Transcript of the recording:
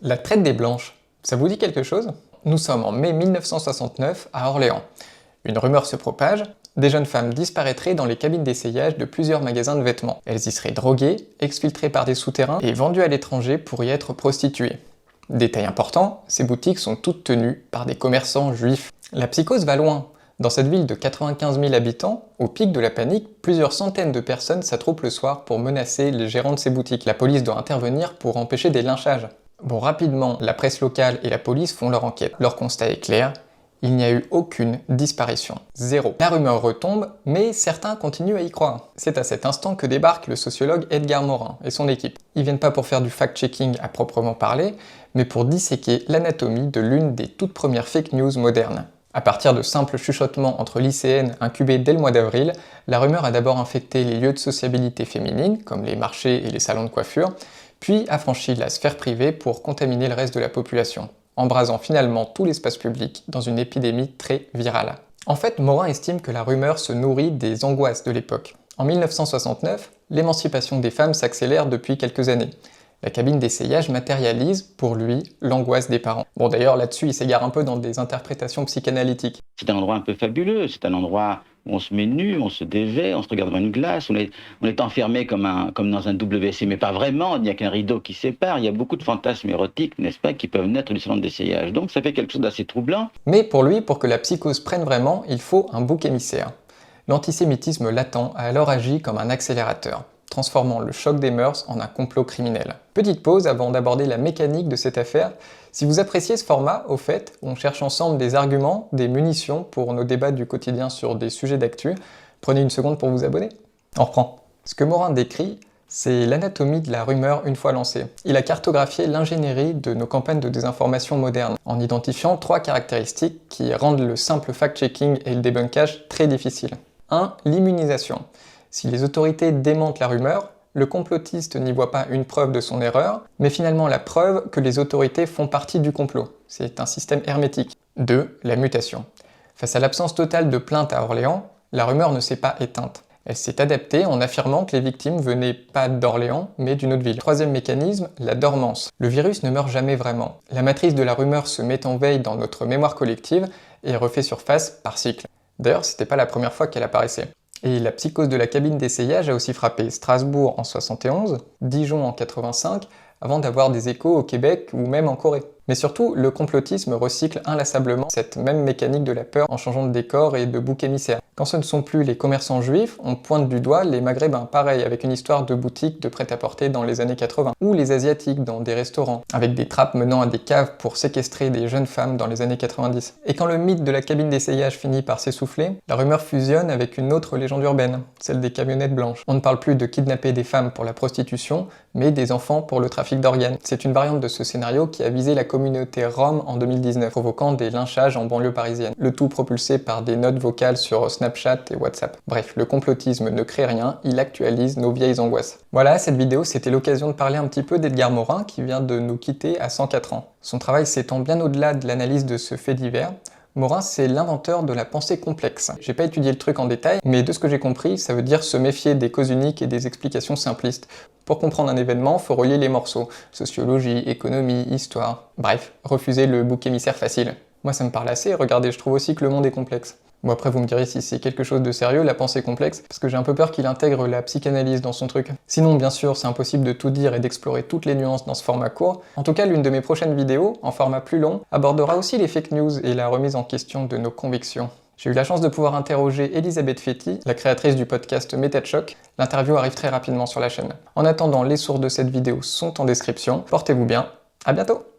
La traite des blanches, ça vous dit quelque chose? Nous sommes en mai 1969 à Orléans. Une rumeur se propage, des jeunes femmes disparaîtraient dans les cabines d'essayage de plusieurs magasins de vêtements. Elles y seraient droguées, exfiltrées par des souterrains et vendues à l'étranger pour y être prostituées. Détail important, ces boutiques sont toutes tenues par des commerçants juifs. La psychose va loin. Dans cette ville de 95 000 habitants, au pic de la panique, plusieurs centaines de personnes s'attroupent le soir pour menacer les gérants de ces boutiques. La police doit intervenir pour empêcher des lynchages. Bon, rapidement, la presse locale et la police font leur enquête. Leur constat est clair, il n'y a eu aucune disparition. Zéro. La rumeur retombe, mais certains continuent à y croire. C'est à cet instant que débarque le sociologue Edgar Morin et son équipe. Ils viennent pas pour faire du fact-checking à proprement parler, mais pour disséquer l'anatomie de l'une des toutes premières fake news modernes. À partir de simples chuchotements entre lycéennes incubés dès le mois d'avril, la rumeur a d'abord infecté les lieux de sociabilité féminines, comme les marchés et les salons de coiffure, puis a franchi la sphère privée pour contaminer le reste de la population, embrasant finalement tout l'espace public dans une épidémie très virale. En fait, Morin estime que la rumeur se nourrit des angoisses de l'époque. En 1969, l'émancipation des femmes s'accélère depuis quelques années. La cabine d'essayage matérialise, pour lui, l'angoisse des parents. Bon d'ailleurs, là-dessus, il s'égare un peu dans des interprétations psychanalytiques. C'est un endroit un peu fabuleux, c'est un endroit où on se met nu, on se dévait, on se regarde dans une glace, on est enfermé comme dans un WC, mais pas vraiment, il n'y a qu'un rideau qui sépare, il y a beaucoup de fantasmes érotiques, n'est-ce pas, qui peuvent naître du salon d'essayage. Donc ça fait quelque chose d'assez troublant. Mais pour lui, pour que la psychose prenne vraiment, il faut un bouc émissaire. L'antisémitisme latent a alors agi comme un accélérateur, transformant le choc des mœurs en un complot criminel. Petite pause avant d'aborder la mécanique de cette affaire. Si vous appréciez ce format, au fait, on cherche ensemble des arguments, des munitions pour nos débats du quotidien sur des sujets d'actu, prenez une seconde pour vous abonner. On reprend. Ce que Morin décrit, c'est l'anatomie de la rumeur une fois lancée. Il a cartographié l'ingénierie de nos campagnes de désinformation modernes, en identifiant 3 caractéristiques qui rendent le simple fact-checking et le débunkage très difficiles. 1. L'immunisation. Si les autorités démentent la rumeur, le complotiste n'y voit pas une preuve de son erreur, mais finalement la preuve que les autorités font partie du complot. C'est un système hermétique. 2. La mutation. Face à l'absence totale de plaintes à Orléans, la rumeur ne s'est pas éteinte. Elle s'est adaptée en affirmant que les victimes venaient pas d'Orléans, mais d'une autre ville. 3e mécanisme, la dormance. Le virus ne meurt jamais vraiment. La matrice de la rumeur se met en veille dans notre mémoire collective et refait surface par cycle. D'ailleurs, c'était pas la première fois qu'elle apparaissait. Et la psychose de la cabine d'essayage a aussi frappé Strasbourg en 71, Dijon en 85, avant d'avoir des échos au Québec ou même en Corée. Mais surtout, le complotisme recycle inlassablement cette même mécanique de la peur en changeant de décor et de bouc émissaire. Quand ce ne sont plus les commerçants juifs, on pointe du doigt les maghrébins, pareil, avec une histoire de boutique de prêt-à-porter dans les années 80, ou les asiatiques dans des restaurants, avec des trappes menant à des caves pour séquestrer des jeunes femmes dans les années 90. Et quand le mythe de la cabine d'essayage finit par s'essouffler, la rumeur fusionne avec une autre légende urbaine, celle des camionnettes blanches. On ne parle plus de kidnapper des femmes pour la prostitution, mais des enfants pour le trafic d'organes. C'est une variante de ce scénario qui a visé la communauté Rome en 2019, provoquant des lynchages en banlieue parisienne. Le tout propulsé par des notes vocales sur Snapchat et WhatsApp. Bref, le complotisme ne crée rien, il actualise nos vieilles angoisses. Voilà, cette vidéo, c'était l'occasion de parler un petit peu d'Edgar Morin, qui vient de nous quitter à 104 ans. Son travail s'étend bien au-delà de l'analyse de ce fait divers. Morin, c'est l'inventeur de la pensée complexe. J'ai pas étudié le truc en détail, mais de ce que j'ai compris, ça veut dire se méfier des causes uniques et des explications simplistes. Pour comprendre un événement, faut relier les morceaux. Sociologie, économie, histoire... Bref, refuser le bouc émissaire facile. Moi ça me parle assez, regardez, je trouve aussi que le monde est complexe. Bon après vous me direz si c'est quelque chose de sérieux, la pensée complexe, parce que j'ai un peu peur qu'il intègre la psychanalyse dans son truc. Sinon bien sûr c'est impossible de tout dire et d'explorer toutes les nuances dans ce format court. En tout cas l'une de mes prochaines vidéos, en format plus long, abordera aussi les fake news et la remise en question de nos convictions. J'ai eu la chance de pouvoir interroger Elisabeth Fetty, la créatrice du podcast Méta de Choc. L'interview arrive très rapidement sur la chaîne. En attendant, les sources de cette vidéo sont en description. Portez-vous bien, à bientôt!